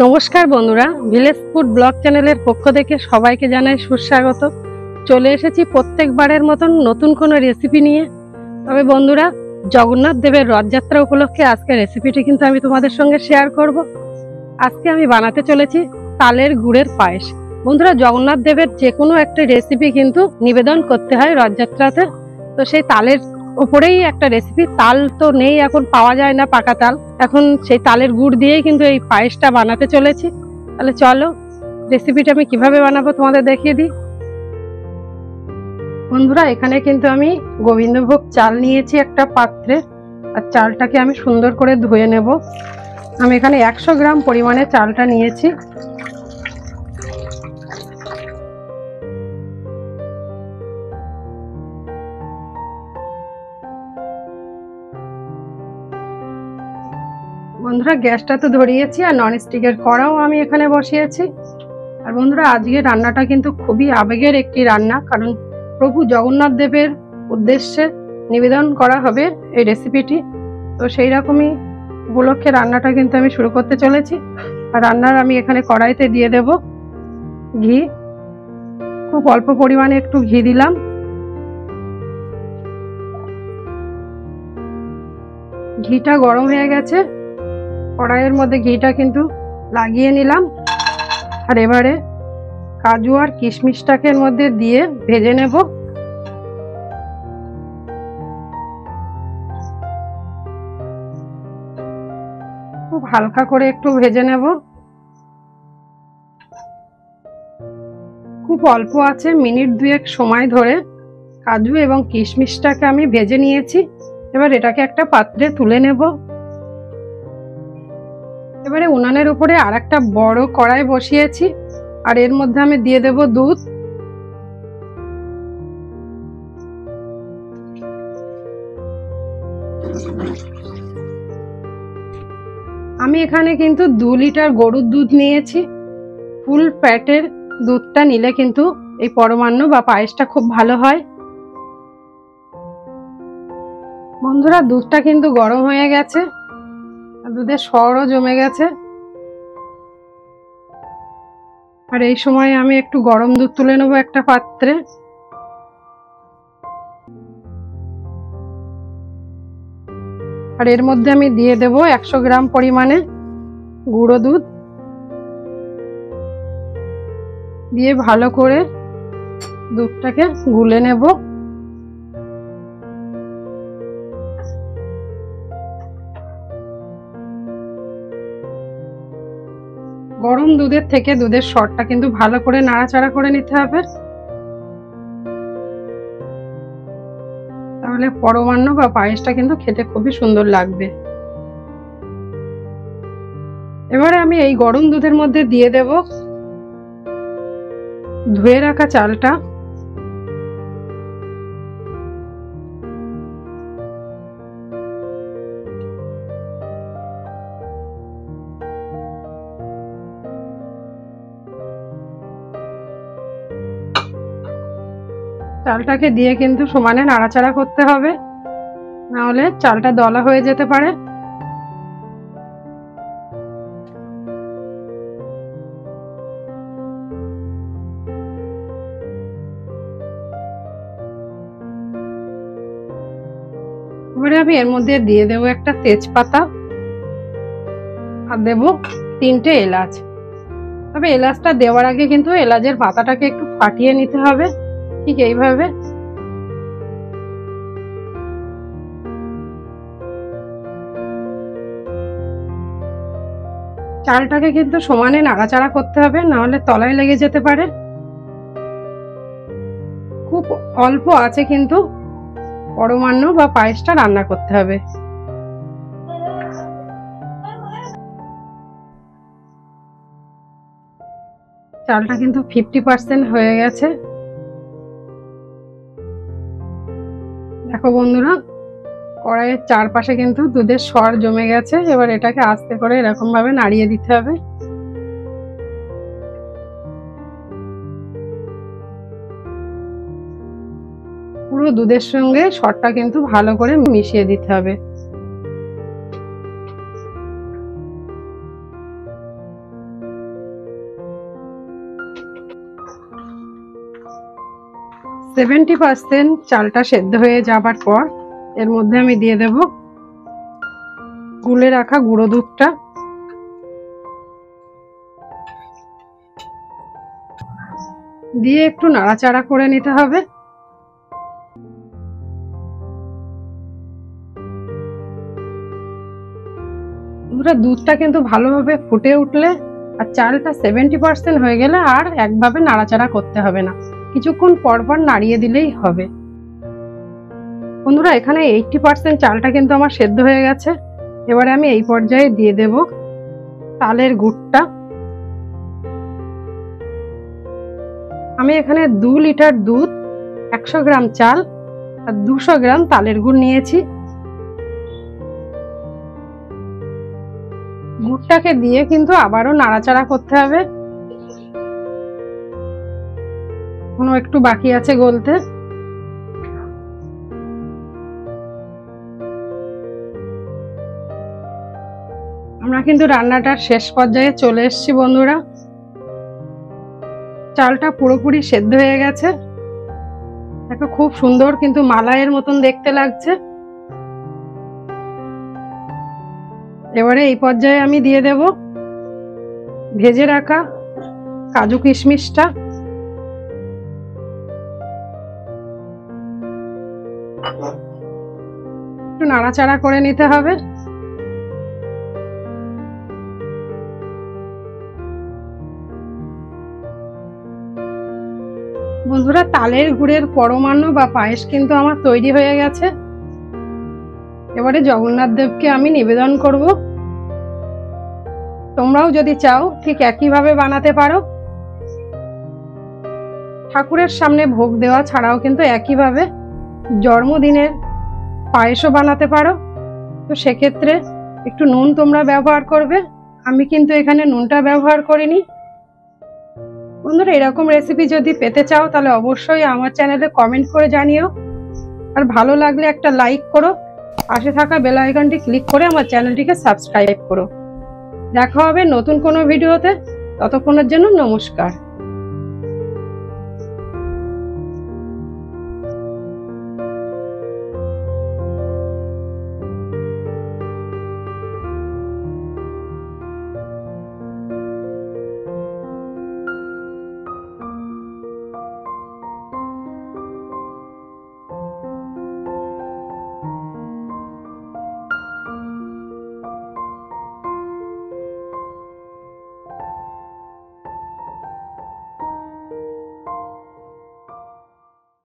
নমস্কার বন্ধুরা, village food blog চ্যানেলের পক্ষ থেকে সবাইকে জানাই সুস্বাগত। চলে এসেছি প্রত্যেকবারের মতন নতুন কোনো রেসিপি নিয়ে। তবে বন্ধুরা, জগন্নাথ দেবের রথযাত্রা উপলক্ষে আজকে রেসিপিটি কিন্তু আমি তোমাদের সঙ্গে শেয়ার করব। আজকে আমি বানাতে চলেছি তালের গুড়ের পায়েস। বন্ধুরা, জগন্নাথ দেবের যে কোনো একটা রেসিপি কিন্তু নিবেদন করতে হয় রথযাত্রাতে। তো সেই তালের ওপরেই একটা রেসিপি। তাল তো নেই, এখন পাওয়া যায় না পাকা তাল। এখন সেই তালের গুড় দিয়েই কিন্তু এই পায়েসটা বানাতে চলেছি। তাহলে চলো রেসিপিটা আমি কিভাবে বানাবো তোমাদের দেখিয়ে দিই। বন্ধুরা, এখানে কিন্তু আমি গোবিন্দভোগ চাল নিয়েছি একটা পাত্রে, আর চালটাকে আমি সুন্দর করে ধুয়ে নেব। আমি এখানে 100 গ্রাম পরিমাণে চালটা নিয়েছি। বন্ধুরা, গ্যাসটা তো ধরিয়েছি, আর ননস্টিকের কড়াও আমি এখানে বসিয়েছি। আর বন্ধুরা, আজকে রান্নাটা কিন্তু খুবই আবেগের একটি রান্না, কারণ প্রভু জগন্নাথ দেবের উদ্দেশ্যে নিবেদন করা হবে এই রেসিপিটি। তো সেই রকমই উপলক্ষে রান্নাটা কিন্তু আমি শুরু করতে চলেছি। আর রান্নার আমি এখানে কড়াইতে দিয়ে দেব ঘি। খুব অল্প পরিমাণে একটু ঘি দিলাম। ঘিটা গরম হয়ে গেছে, কড়াইয়ের মধ্যে ঘিটা কিন্তু লাগিয়ে নিলাম। আর এবারে কাজু আর কিশমিশটাকে এর মধ্যে দিয়ে ভেজে নেব। খুব হালকা করে একটু ভেজে নেব। খুব অল্প আছে, মিনিট দুয়েক সময় ধরে কাজু এবং কিশমিশটাকে আমি ভেজে নিয়েছি। এবার এটাকে একটা পাত্রে তুলে নেব। এবারে উনানের উপরে আর একটা বড় কড়াই বসিয়েছি, আর এর মধ্যে আমি দিয়ে দেব দুধ। আমি এখানে কিন্তু 2 লিটার গরুর দুধ নিয়েছি। ফুল ফ্যাটের দুধটা নিলে কিন্তু এই পরমান্ন বা পায়েসটা খুব ভালো হয়। বন্ধুরা, দুধটা কিন্তু গরম হয়ে গেছে, দুধের সরও জমে গেছে। আর এই সময় আমি একটু গরম দুধ তুলে নেবো একটা পাত্রে। আর এর মধ্যে আমি দিয়ে দেব 100 গ্রাম পরিমাণে গুঁড়ো দুধ। দিয়ে ভালো করে দুধটাকে গুলে নেব। গরম দুধের থেকে দুধের সরটা কিন্তু ভালো করে নাড়াচাড়া করে নিতে হবে, তাহলে পরমান্ন বা পায়েসটা কিন্তু খেতে খুবই সুন্দর লাগবে। এবারে আমি এই গরম দুধের মধ্যে দিয়ে দেব ধুয়ে রাখা চালটা। চালটাকে দিয়ে কিন্তু সমানে নাড়াচাড়া করতে হবে, না হলে চালটা দলা হয়ে যেতে পারে। এবারে আমি এর মধ্যে দিয়ে দেবো একটা তেজপাতা, আর দেবো 3টে এলাচ। তবে এলাচটা দেওয়ার আগে কিন্তু এলাচের পাতাটাকে একটু ফাটিয়ে নিতে হবে, ঠিক এইভাবে। চালটাকে কিন্তু সমানে নাড়াচাড়া করতে হবে, না হলে তলায় লেগে যেতে পারে। খুব অল্প আছে কিন্তু পরমান্ন বা পায়েসটা রান্না করতে হবে। চালটা কিন্তু 50% হয়ে গেছে। দেখো বন্ধুরা, কড়াইয়ের চারপাশে কিন্তু দুধের সর জমে গেছে। এবার এটাকে আস্তে করে এরকম ভাবে নাড়িয়ে দিতে হবে। পুরো দুধের সঙ্গে সরটা কিন্তু ভালো করে মিশিয়ে দিতে হবে। 70% চালটা সেদ্ধ হয়ে যাবার পর এর মধ্যে আমি দিয়ে দেব গুলে রাখা গুঁড়ো দুধটা। দিয়ে একটু নাড়াচাড়া করে নিতে হবে। দুধটা কিন্তু ভালোভাবে ফুটে উঠলে আর চালটা 70% হয়ে গেলে আর একভাবে নাড়াচাড়া করতে হবে না, কিছুক্ষণ পর পর নাড়িয়ে দিলেই হবে। বন্ধুরা এখানে 80% চালটা কিন্তু আমার সেদ্ধ হয়ে গেছে। এবারে আমি এই পর্যায়ে দিয়ে দেব তালের গুড়টা। আমি এখানে 2 লিটার দুধ, 100 গ্রাম চাল আর 200 গ্রাম তালের গুড় নিয়েছি। গুড়টাকে দিয়ে কিন্তু আবারও নাড়াচাড়া করতে হবে, এখনো একটু বাকি আছে গলতে। আমরা কিন্তু রান্নাটার শেষ পর্যায়ে চলে এসেছি বন্ধুরা। চালটা পুরোপুরি সেদ্ধ হয়ে গেছে, দেখো খুব সুন্দর কিন্তু মালাইয়ের মতন দেখতে লাগছে। এবারে এই পর্যায়ে আমি দিয়ে দেব ভেজে রাখা কাজু কিশমিশটা। একটু নাড়াচাড়া করে নিতে হবে। বন্ধুরা তালের গুড়ের পরমান্ন বা পায়েস কিন্তু আমার তৈরি হয়ে গেছে। এবারে জগন্নাথ দেবকে আমি নিবেদন করব। তোমরাও যদি চাও ঠিক একইভাবে বানাতে পারো। ঠাকুরের সামনে ভোগ দেওয়া ছাড়াও কিন্তু একইভাবে জন্মদিনের পায়েসও বানাতে পারো। তো সেক্ষেত্রে একটু নুন তোমরা ব্যবহার করবে, আমি কিন্তু এখানে নুনটা ব্যবহার করিনি। বন্ধুরা এরকম রেসিপি যদি পেতে চাও তাহলে অবশ্যই আমার চ্যানেলে কমেন্ট করে জানিও, আর ভালো লাগলে একটা লাইক করো, পাশে থাকা বেল আইকনটি ক্লিক করে আমার চ্যানেলটিকে সাবস্ক্রাইব করো। দেখা হবে নতুন কোনো ভিডিওতে, ততক্ষণের জন্য নমস্কার।